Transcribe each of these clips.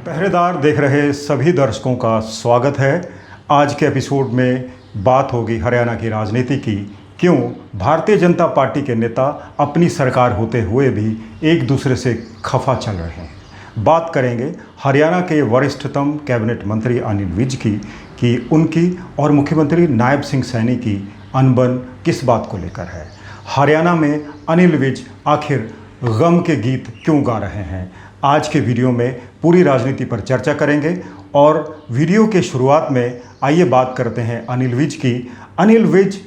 पहरेदार देख रहे सभी दर्शकों का स्वागत है। आज के एपिसोड में बात होगी हरियाणा की राजनीति की। क्यों भारतीय जनता पार्टी के नेता अपनी सरकार होते हुए भी एक दूसरे से खफा चल रहे हैं। बात करेंगे हरियाणा के वरिष्ठतम कैबिनेट मंत्री अनिल विज की कि उनकी और मुख्यमंत्री नायब सिंह सैनी की अनबन किस बात को लेकर है। हरियाणा में अनिल विज आखिर गम के गीत क्यों गा रहे हैं। आज के वीडियो में पूरी राजनीति पर चर्चा करेंगे और वीडियो के शुरुआत में आइए बात करते हैं अनिल विज की। अनिल विज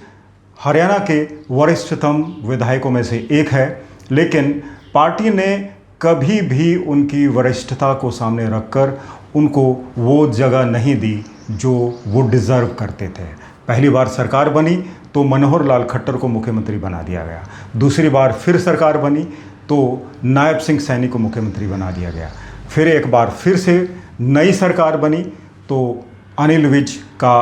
हरियाणा के वरिष्ठतम विधायकों में से एक है, लेकिन पार्टी ने कभी भी उनकी वरिष्ठता को सामने रखकर उनको वो जगह नहीं दी जो वो डिज़र्व करते थे। पहली बार सरकार बनी तो मनोहर लाल खट्टर को मुख्यमंत्री बना दिया गया। दूसरी बार फिर सरकार बनी तो नायब सिंह सैनी को मुख्यमंत्री बना दिया गया। फिर एक बार फिर से नई सरकार बनी तो अनिल विज का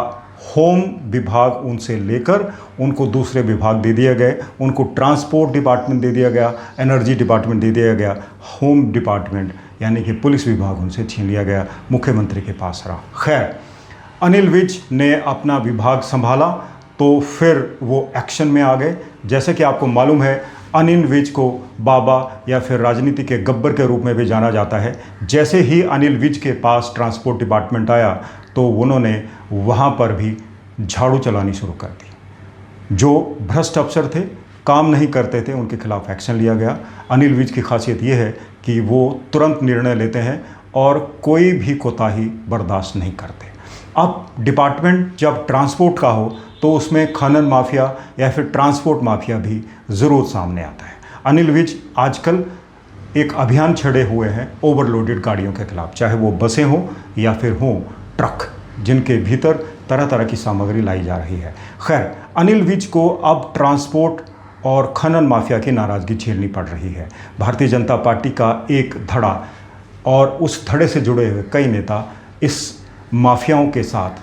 होम विभाग उनसे लेकर उनको दूसरे विभाग दे दिया गए। उनको ट्रांसपोर्ट डिपार्टमेंट दे दिया गया, एनर्जी डिपार्टमेंट दे दिया गया, होम डिपार्टमेंट यानी कि पुलिस विभाग उनसे छीन लिया गया, मुख्यमंत्री के पास रहा। खैर, अनिल विज ने अपना विभाग संभाला तो फिर वो एक्शन में आ गए। जैसे कि आपको मालूम है, अनिल विज को बाबा या फिर राजनीति के गब्बर के रूप में भी जाना जाता है। जैसे ही अनिल विज के पास ट्रांसपोर्ट डिपार्टमेंट आया तो उन्होंने वहाँ पर भी झाड़ू चलानी शुरू कर दी। जो भ्रष्ट अफसर थे, काम नहीं करते थे, उनके खिलाफ एक्शन लिया गया। अनिल विज की खासियत ये है कि वो तुरंत निर्णय लेते हैं और कोई भी कोताही बर्दाश्त नहीं करते। अब डिपार्टमेंट जब ट्रांसपोर्ट का हो तो उसमें खनन माफिया या फिर ट्रांसपोर्ट माफिया भी ज़रूर सामने आता है। अनिल विज आजकल एक अभियान छेड़े हुए हैं ओवरलोडेड गाड़ियों के खिलाफ, चाहे वो बसें हों या फिर हों ट्रक, जिनके भीतर तरह तरह की सामग्री लाई जा रही है। खैर, अनिल विज को अब ट्रांसपोर्ट और खनन माफिया की नाराज़गी झेलनी पड़ रही है। भारतीय जनता पार्टी का एक धड़ा और उस धड़े से जुड़े हुए कई नेता इस माफियाओं के साथ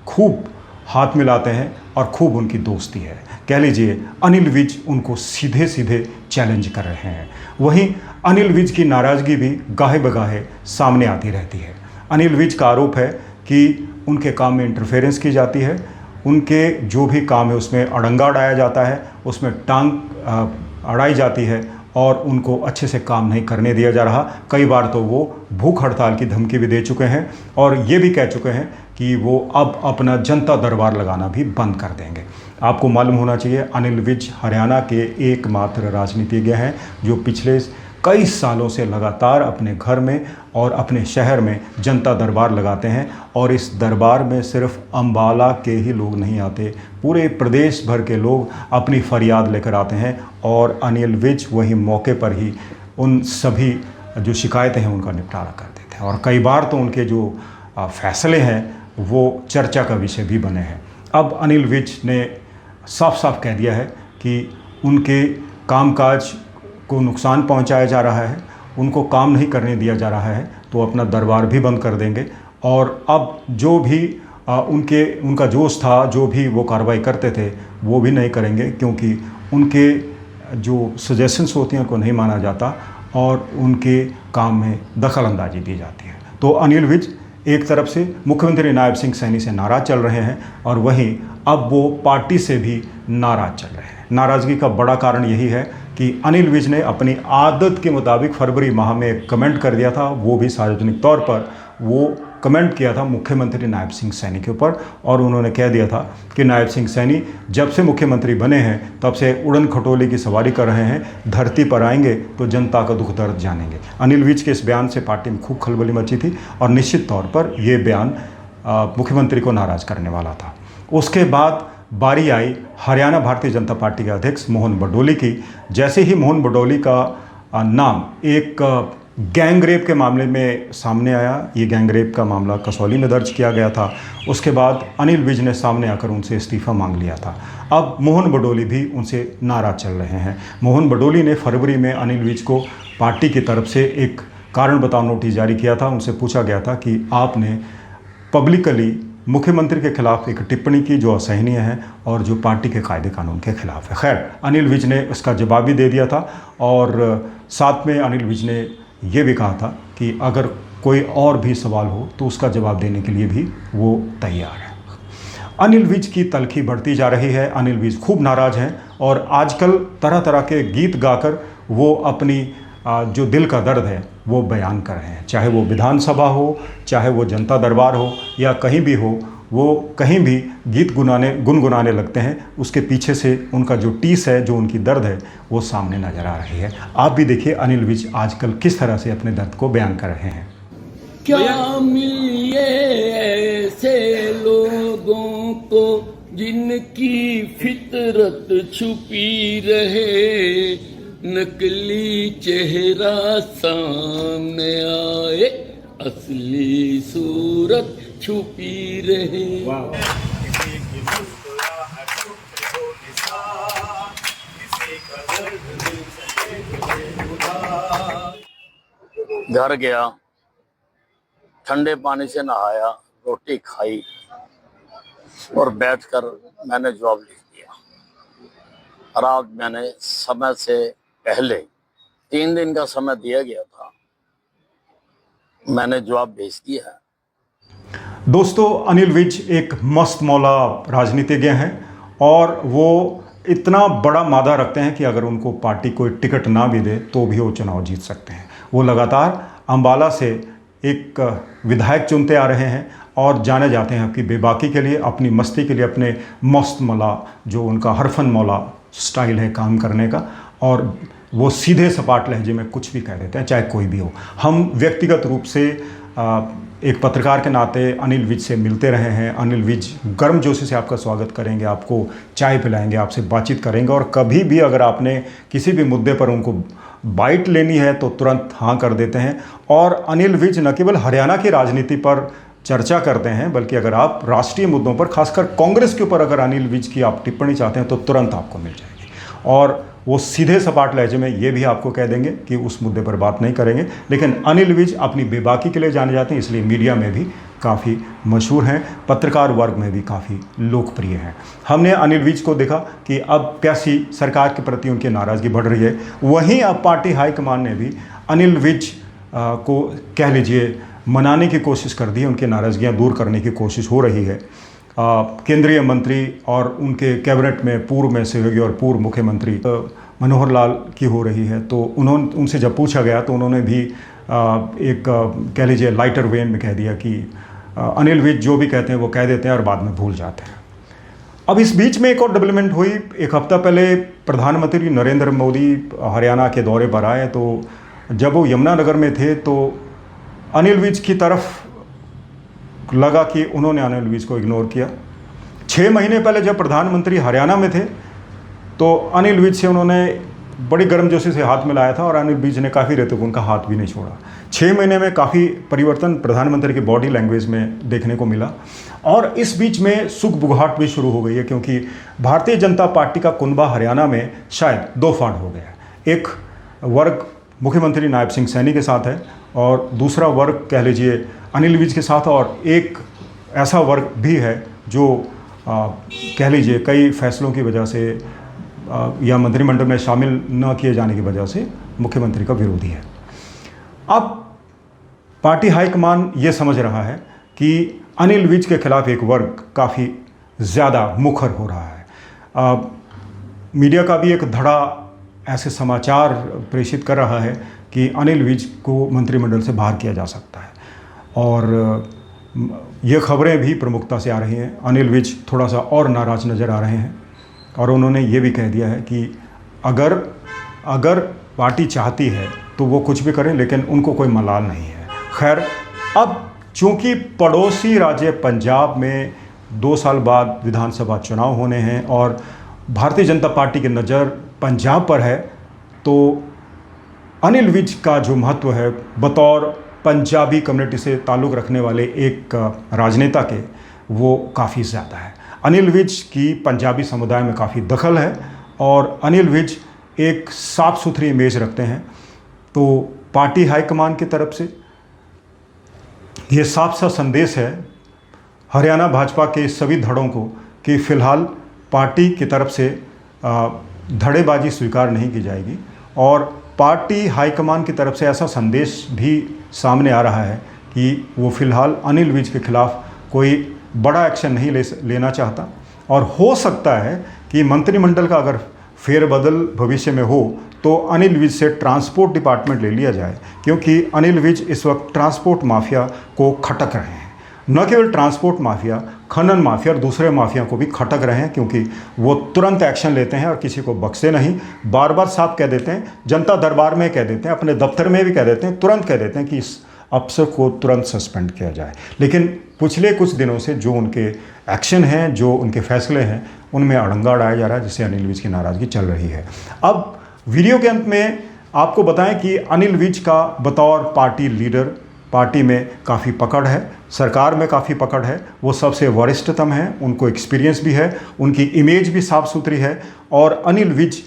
खूब हाथ मिलाते हैं और खूब उनकी दोस्ती है। कह लीजिए अनिल विज उनको सीधे सीधे चैलेंज कर रहे हैं। वहीं अनिल विज की नाराज़गी भी गाहे बगाहे सामने आती रहती है। अनिल विज का आरोप है कि उनके काम में इंटरफेरेंस की जाती है, उनके जो भी काम है उसमें अड़ंगा अड़ाया जाता है, उसमें टांग अड़ाई जाती है और उनको अच्छे से काम नहीं करने दिया जा रहा। कई बार तो वो भूख हड़ताल की धमकी भी दे चुके हैं और ये भी कह चुके हैं कि वो अब अपना जनता दरबार लगाना भी बंद कर देंगे। आपको मालूम होना चाहिए, अनिल विज हरियाणा के एकमात्र राजनीतिज्ञ हैं जो पिछले कई सालों से लगातार अपने घर में और अपने शहर में जनता दरबार लगाते हैं। और इस दरबार में सिर्फ अम्बाला के ही लोग नहीं आते, पूरे प्रदेश भर के लोग अपनी फरियाद लेकर आते हैं और अनिल विज वही मौके पर ही उन सभी जो शिकायतें हैं उनका निपटारा कर देते हैं। और कई बार तो उनके जो फैसले हैं वो चर्चा का विषय भी बने हैं। अब अनिल विज ने साफ साफ कह दिया है कि उनके कामकाज को नुकसान पहुंचाया जा रहा है, उनको काम नहीं करने दिया जा रहा है, तो अपना दरबार भी बंद कर देंगे। और अब जो भी उनका जोश था, जो भी वो कार्रवाई करते थे, वो भी नहीं करेंगे, क्योंकि उनके जो सजेशंस होती हैं उनको नहीं माना जाता और उनके काम में दखल अंदाजी दी जाती है। तो अनिल विज एक तरफ से मुख्यमंत्री नायब सिंह सैनी से नाराज़ चल रहे हैं और वहीं अब वो पार्टी से भी नाराज़ चल रहे हैं। नाराज़गी का बड़ा कारण यही है कि अनिल विज ने अपनी आदत के मुताबिक फरवरी माह में एक कमेंट कर दिया था, वो भी सार्वजनिक तौर पर वो कमेंट किया था मुख्यमंत्री नायब सिंह सैनी के ऊपर। और उन्होंने कह दिया था कि नायब सिंह सैनी जब से मुख्यमंत्री बने हैं तब से उड़न खटोले की सवारी कर रहे हैं, धरती पर आएंगे तो जनता का दुख दर्द जानेंगे। अनिल विज के इस बयान से पार्टी में खूब खलबली मची थी और निश्चित तौर पर यह बयान मुख्यमंत्री को नाराज़ करने वाला था। उसके बाद बारी आई हरियाणा भारतीय जनता पार्टी के अध्यक्ष मोहन बडोली की। जैसे ही मोहन बडोली का नाम एक गैंग रेप के मामले में सामने आया, ये गैंग रेप का मामला कसौली में दर्ज किया गया था, उसके बाद अनिल विज ने सामने आकर उनसे इस्तीफ़ा मांग लिया था। अब मोहन बडोली भी उनसे नाराज़ चल रहे हैं। मोहन बडोली ने फरवरी में अनिल विज को पार्टी की तरफ से एक कारण बताओ नोटिस जारी किया था। उनसे पूछा गया था कि आपने पब्लिकली मुख्यमंत्री के खिलाफ एक टिप्पणी की जो असहनीय है और जो पार्टी के कायदे कानून के खिलाफ है। खैर, अनिल विज ने उसका जवाब भी दे दिया था और साथ में अनिल विज ने ये भी कहा था कि अगर कोई और भी सवाल हो तो उसका जवाब देने के लिए भी वो तैयार है। अनिल विज की तलखी बढ़ती जा रही है। अनिल विज खूब नाराज़ हैं और आजकल तरह तरह के गीत गाकर वो अपनी जो दिल का दर्द है वो बयान कर रहे हैं। चाहे वो विधानसभा हो, चाहे वो जनता दरबार हो या कहीं भी हो, वो कहीं भी गीत गुनगुनाने लगते हैं। उसके पीछे से उनका जो टीस है, जो उनकी दर्द है, वो सामने नज़र आ रही है। आप भी देखिए अनिल विज आजकल किस तरह से अपने दर्द को बयान कर रहे हैं। क्या मिले ऐसे लोगों को जिनकी फितरत छुपी रहे, नकली चेहरा सामने आए, असली सूरत छुपी रहे। घर गया, ठंडे पानी से नहाया, रोटी खाई और बैठकर मैंने जवाब लिख दिया। रात मैंने समय से पहले 3 दिन का समय दिया गया था, मैंने जवाब भेज दिया है। दोस्तों, अनिल विज एक मस्त मौला राजनीतिज्ञ हैं और वो इतना बड़ा मादा रखते हैं कि अगर उनको पार्टी कोई टिकट ना भी दे तो भी वो चुनाव जीत सकते हैं। वो लगातार अंबाला से एक विधायक चुनते आ रहे हैं और जाने जाते हैं आपकी बेबाकी के लिए, अपनी मस्ती के लिए, अपने मस्त मौला जो उनका हरफन मौला स्टाइल है काम करने का, और वो सीधे सपाट लहजे में कुछ भी कह देते हैं, चाहे कोई भी हो। हम व्यक्तिगत रूप से एक पत्रकार के नाते अनिल विज से मिलते रहे हैं। अनिल विज गर्मजोशी से आपका स्वागत करेंगे, आपको चाय पिलाएंगे, आपसे बातचीत करेंगे और कभी भी अगर आपने किसी भी मुद्दे पर उनको बाइट लेनी है तो तुरंत हाँ कर देते हैं। और अनिल विज न केवल हरियाणा की राजनीति पर चर्चा करते हैं, बल्कि अगर आप राष्ट्रीय मुद्दों पर, खासकर कांग्रेस के ऊपर अगर अनिल विज की आप टिप्पणी चाहते हैं तो तुरंत आपको मिल जाएगी। और वो सीधे सपाट लहजे में ये भी आपको कह देंगे कि उस मुद्दे पर बात नहीं करेंगे। लेकिन अनिल विज अपनी बेबाकी के लिए जाने जाते हैं, इसलिए मीडिया में भी काफ़ी मशहूर हैं, पत्रकार वर्ग में भी काफ़ी लोकप्रिय हैं। हमने अनिल विज को देखा कि अब कैसी सरकार के प्रति उनकी नाराज़गी बढ़ रही है। वहीं अब पार्टी हाईकमान ने भी अनिल विज को कह लीजिए मनाने की कोशिश कर दी है, उनकी नाराज़गियाँ दूर करने की कोशिश हो रही है। केंद्रीय मंत्री और उनके कैबिनेट में पूर्व में सहयोगी और पूर्व मुख्यमंत्री मनोहर लाल की हो रही है, तो उनसे जब पूछा गया तो उन्होंने भी एक कह लीजिए लाइटर वेन में कह दिया कि अनिल विज जो भी कहते हैं वो कह देते हैं और बाद में भूल जाते हैं। अब इस बीच में एक और डेवलपमेंट हुई। एक हफ्ता पहले प्रधानमंत्री नरेंद्र मोदी हरियाणा के दौरे पर आए, तो जब वो यमुनानगर में थे तो अनिल विज की तरफ लगा कि उन्होंने अनिल विज को इग्नोर किया। 6 महीने पहले जब प्रधानमंत्री हरियाणा में थे तो अनिल विज से उन्होंने बड़ी गर्मजोशी से हाथ मिलाया था और अनिल विज ने काफ़ी देर तक उनका हाथ भी नहीं छोड़ा। 6 महीने में काफ़ी परिवर्तन प्रधानमंत्री की बॉडी लैंग्वेज में देखने को मिला। और इस बीच में सुख बुगाहट भी शुरू हो गई है, क्योंकि भारतीय जनता पार्टी का कुनबा हरियाणा में शायद 2 फाड़ हो गया। एक वर्ग मुख्यमंत्री नायब सिंह सैनी के साथ है और दूसरा वर्ग कह लीजिए अनिल विज के साथ, और एक ऐसा वर्ग भी है जो कह लीजिए कई फैसलों की वजह से या मंत्रिमंडल में शामिल न किए जाने की वजह से मुख्यमंत्री का विरोधी है। अब पार्टी हाईकमान ये समझ रहा है कि अनिल विज के खिलाफ एक वर्ग काफ़ी ज़्यादा मुखर हो रहा है। मीडिया का भी एक धड़ा ऐसे समाचार प्रेषित कर रहा है कि अनिल विज को मंत्रिमंडल से बाहर किया जा सकता है, और ये खबरें भी प्रमुखता से आ रही हैं। अनिल विज थोड़ा सा और नाराज़ नज़र आ रहे हैं और उन्होंने ये भी कह दिया है कि अगर पार्टी चाहती है तो वो कुछ भी करें, लेकिन उनको कोई मलाल नहीं है। खैर, अब चूँकि पड़ोसी राज्य पंजाब में 2 साल बाद विधानसभा चुनाव होने हैं और भारतीय जनता पार्टी की नज़र पंजाब पर है, तो अनिल विज का जो महत्व है बतौर पंजाबी कम्युनिटी से ताल्लुक़ रखने वाले एक राजनेता के, वो काफ़ी ज़्यादा है। अनिल विज की पंजाबी समुदाय में काफ़ी दखल है और अनिल विज एक साफ़ सुथरी इमेज रखते हैं। तो पार्टी हाईकमान की तरफ से ये साफ सा संदेश है हरियाणा भाजपा के सभी धड़ों को कि फ़िलहाल पार्टी की तरफ से धड़ेबाजी स्वीकार नहीं की जाएगी और पार्टी हाईकमान की तरफ से ऐसा संदेश भी सामने आ रहा है कि वो फिलहाल अनिल विज के खिलाफ कोई बड़ा एक्शन नहीं लेना चाहता, और हो सकता है कि मंत्रिमंडल का अगर फेरबदल भविष्य में हो तो अनिल विज से ट्रांसपोर्ट डिपार्टमेंट ले लिया जाए, क्योंकि अनिल विज इस वक्त ट्रांसपोर्ट माफिया को खटक रहे हैं। न केवल ट्रांसपोर्ट माफिया, खनन माफिया और दूसरे माफिया को भी खटक रहे हैं, क्योंकि वो तुरंत एक्शन लेते हैं और किसी को बख्शे नहीं। बार बार साफ कह देते हैं, जनता दरबार में कह देते हैं, अपने दफ्तर में भी कह देते हैं, तुरंत कह देते हैं कि इस अफसर को तुरंत सस्पेंड किया जाए। लेकिन पिछले कुछ दिनों से जो उनके एक्शन हैं, जो उनके फैसले हैं, उनमें अड़ंगा अड़ाया जा रहा है, जिससे अनिल विज की नाराज़गी चल रही है। अब वीडियो के अंत में आपको बताएं कि अनिल विज का बतौर पार्टी लीडर पार्टी में काफ़ी पकड़ है, सरकार में काफ़ी पकड़ है। वो सबसे वरिष्ठतम हैं, उनको एक्सपीरियंस भी है, उनकी इमेज भी साफ सुथरी है, और अनिल विज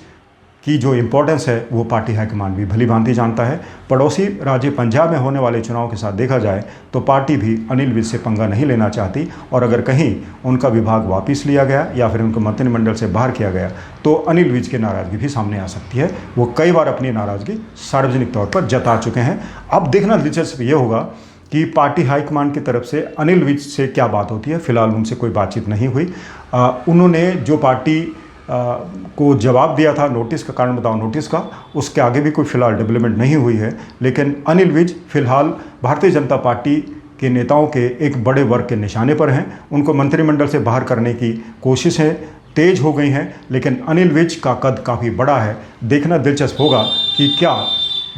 की जो इम्पोर्टेंस है वो पार्टी हाईकमान भी भली भांति जानता है। पड़ोसी राज्य पंजाब में होने वाले चुनाव के साथ देखा जाए तो पार्टी भी अनिल विज से पंगा नहीं लेना चाहती, और अगर कहीं उनका विभाग वापस लिया गया या फिर उनको मंत्रिमंडल से बाहर किया गया तो अनिल विज की नाराज़गी भी सामने आ सकती है। वो कई बार अपनी नाराज़गी सार्वजनिक तौर पर जता चुके हैं। अब देखना दिलचस्प ये होगा कि पार्टी हाईकमान की तरफ से अनिल विज से क्या बात होती है। फिलहाल उनसे कोई बातचीत नहीं हुई। उन्होंने जो पार्टी को जवाब दिया था नोटिस का, कारण बताओ नोटिस का, उसके आगे भी कोई फिलहाल डेवलपमेंट नहीं हुई है। लेकिन अनिल विज फिलहाल भारतीय जनता पार्टी के नेताओं के एक बड़े वर्ग के निशाने पर हैं। उनको मंत्रिमंडल से बाहर करने की कोशिशें तेज हो गई हैं, लेकिन अनिल विज का कद काफ़ी बड़ा है। देखना दिलचस्प होगा कि क्या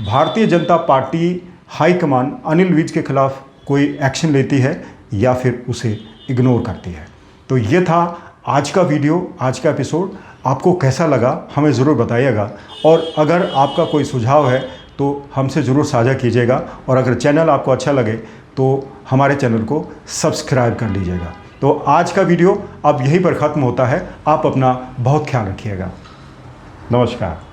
भारतीय जनता पार्टी हाईकमान अनिल विज के खिलाफ कोई एक्शन लेती है या फिर उसे इग्नोर करती है। तो ये था आज का वीडियो, आज का एपिसोड। आपको कैसा लगा हमें ज़रूर बताइएगा, और अगर आपका कोई सुझाव है तो हमसे ज़रूर साझा कीजिएगा, और अगर चैनल आपको अच्छा लगे तो हमारे चैनल को सब्सक्राइब कर लीजिएगा। तो आज का वीडियो अब यहीं पर ख़त्म होता है। आप अपना बहुत ख्याल रखिएगा। नमस्कार।